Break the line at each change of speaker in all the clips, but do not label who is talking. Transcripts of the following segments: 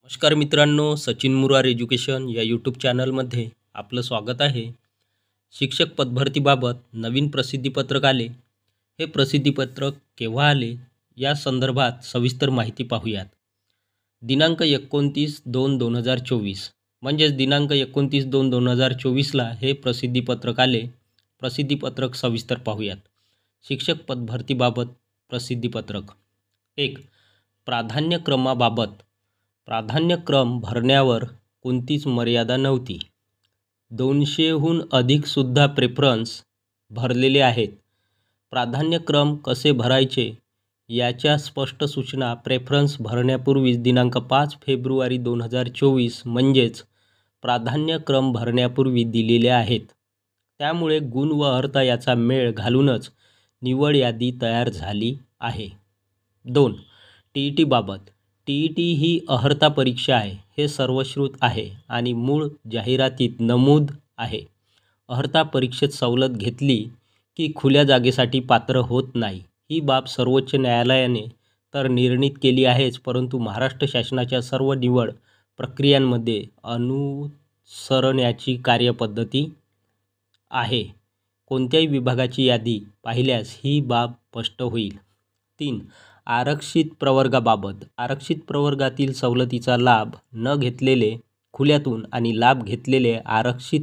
नमस्कार मित्रांनो, सचिन मुरार एज्युकेशन या यूट्यूब चॅनलमध्ये आपलं स्वागत आहे. शिक्षक पदभरतीबाबत नवीन प्रसिद्धीपत्रक आले. हे प्रसिद्धीपत्रक केव्हा आले या संदर्भात सविस्तर माहिती पाहूयात. दिनांक 29/2/2024 म्हणजेच दिनांक 29/2/2024ला हे प्रसिद्धीपत्रक आले. प्रसिद्धीपत्रक सविस्तर पाहूयात. शिक्षक पदभरतीबाबत प्रसिद्धीपत्रक. 1. प्राधान्यक्रमाबाबत. प्राधान्यक्रम भरण्यावर कोणतीच मर्यादा नव्हती. 200हून अधिकसुद्धा प्रेफरन्स भरलेले आहेत. प्राधान्यक्रम कसे भरायचे याच्या स्पष्ट सूचना प्रेफरन्स भरण्यापूर्वीच दिनांक 5 फेब्रुवारी 2024 म्हणजेच प्राधान्यक्रम भरण्यापूर्वी दिलेल्या आहेत. त्यामुळे गुण व अर्थ याचा मेळ घालूनच निवड यादी तयार झाली आहे. 2. TET बाबत. TET ही अर्हता परीक्षा आहे हे सर्वश्रुत आहे आणि मूळ जाहिरातीत नमूद आहे. अर्हता परीक्षेत सवलत घेतली की खुल्या जागेसाठी पात्र होत नाही. ही बाब सर्वोच्च न्यायालयाने तर निर्णीत केली आहेच, परंतु महाराष्ट्र शासनाच्या सर्व निवड प्रक्रियांमध्ये अनुसरण्याची कार्यपद्धती आहे. कोणत्याही विभागाची यादी पाहिल्यास ही बाब स्पष्ट होईल. 3. आरक्षित प्रवर्गाबाबत. आरक्षित प्रवर्गातील सवलतीचा लाभ न घेतलेले खुल्यातून आणि लाभ घेतलेले आरक्षित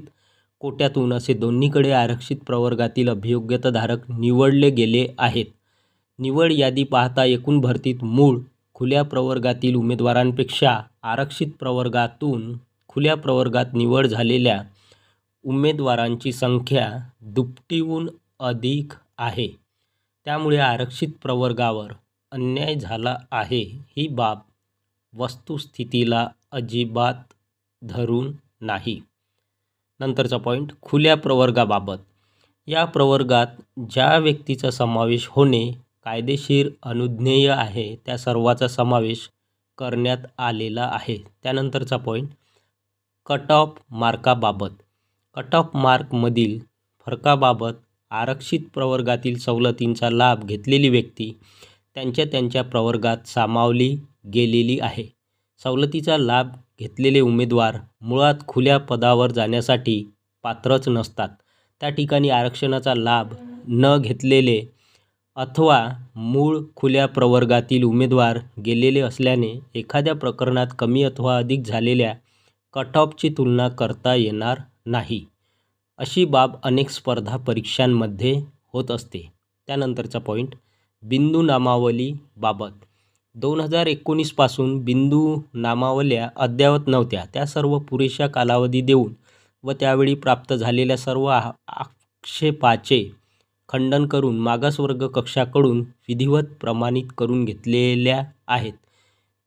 कोट्यातून असे दोन्हीकडे आरक्षित प्रवर्गातील अभियोग्यताधारक निवडले गेले आहेत. निवड यादी पाहता एकूण भरतीत मूळ खुल्या प्रवर्गातील उमेदवारांपेक्षा आरक्षित प्रवर्गातून खुल्या प्रवर्गात निवड झालेल्या उमेदवारांची संख्या दुपटीहून अधिक आहे. त्यामुळे आरक्षित प्रवर्गावर अन्याय झाला आहे. ही बाब वस्तुस्थितीला अजिबात धरून नाही. नंतरचा पॉईंट खुल्या प्रवर्गाबाबत. या प्रवर्गात ज्या व्यक्तीचा समावेश होणे कायदेशीर अनुज्ञेय आहे त्या सर्वांचा समावेश करण्यात आलेला आहे. त्यानंतरचा पॉईंट कट ऑफ मार्काबाबत. कट ऑफ मार्कमधील फरकाबाबत. आरक्षित प्रवर्गातील सवलतींचा लाभ घेतलेली व्यक्ती त्यांच्या प्रवर्गात सामावली गेलेली आहे. सवलतीचा लाभ घेतलेले उमेदवार मुळात खुल्या पदावर जाण्यासाठी पात्रच नसतात. त्या ठिकाणी आरक्षणाचा लाभ न घेतलेले अथवा मूळ खुल्या प्रवर्गातील उमेदवार गेलेले असल्याने एखाद्या प्रकरणात कमी अथवा अधिक झालेल्या कट ऑफची तुलना करता येणार नाही. अशी बाब अनेक स्पर्धा परीक्षांमध्ये होत असते. त्यानंतरचा पॉईंट बिंदू नामावली बाबत. 2019 पासून बिंदू नामावल्या अद्ययावत नव्हत्या. त्या सर्व पुरेशा कालावधी देऊन व त्यावेळी प्राप्त झालेल्या सर्व आक्षेपाचे खंडन करून मागासवर्ग कक्षाकडून विधिवत प्रमाणित करून घेतलेल्या आहेत.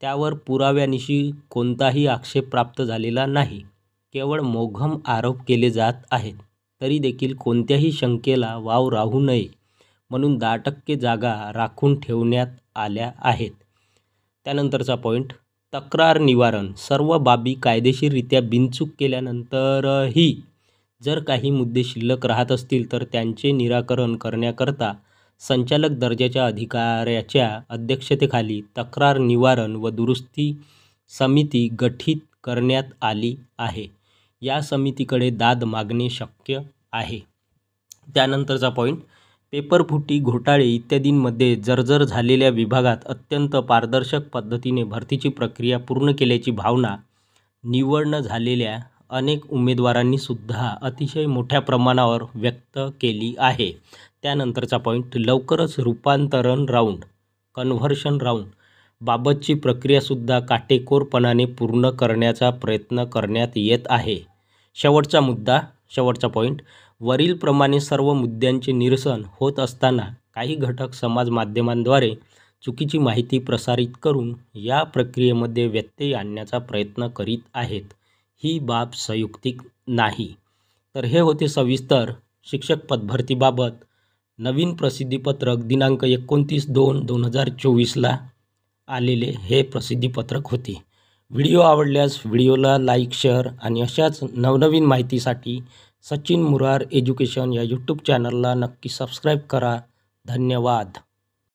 त्यावर पुराव्यानिशी कोणताही आक्षेप प्राप्त झालेला नाही. केवळ मोघम आरोप केले जात आहेत. तरी देखील कोणत्याही शंकेला वाव राहू नये म्हणून 10% जागा राखून ठेवण्यात आल्या आहेत. त्यानंतरचा पॉईंट तक्रार निवारण. सर्व बाबी कायदेशीररित्या बिनचूक केल्यानंतरही जर काही मुद्दे शिल्लक राहत असतील तर त्यांचे निराकरण करण्याकरता संचालक दर्जाच्या अधिकाऱ्याच्या अध्यक्षतेखाली तक्रार निवारण व दुरुस्ती समिती गठीत करण्यात आली आहे. या समितीकडे दाद मागणे शक्य आहे. त्यानंतरचा पॉईंट पेपरफुटी घोटाळे इत्यादींमध्ये जर्जर झालेल्या विभागात अत्यंत पारदर्शक पद्धतीने भरतीची प्रक्रिया पूर्ण केल्याची भावना निवड न झालेल्या अनेक उमेदवारांनी सुद्धा अतिशय मोठ्या प्रमाणावर व्यक्त केली आहे. त्यानंतरचा पॉईंट लवकरच रूपांतरण राऊंड कन्व्हर्शन राऊंड बाबतची प्रक्रियासुद्धा काटेकोरपणाने पूर्ण करण्याचा प्रयत्न करण्यात येत आहे. शेवटचा पॉईंट वरीलप्रमाणे सर्व मुद्द्यांचे निरसन होत असताना काही घटक समाज माध्यमांद्वारे चुकीची माहिती प्रसारित करून या प्रक्रियेमध्ये व्यत्यय आणण्याचा प्रयत्न करीत आहेत. ही बाब संयुक्तिक नाही. तर हे होते सविस्तर शिक्षक पदभरतीबाबत नवीन प्रसिद्धीपत्रक दिनांक 29/2/2024ला आलेले हे प्रसिद्धीपत्रक होते. व्हिडिओ आवडल्यास व्हिडिओला लाईक, शेअर आणि अशाच नवनवीन माहितीसाठी सचिन मुरार एज्युकेशन या यूट्यूब चॅनलला नक्की सबस्क्राईब करा. धन्यवाद.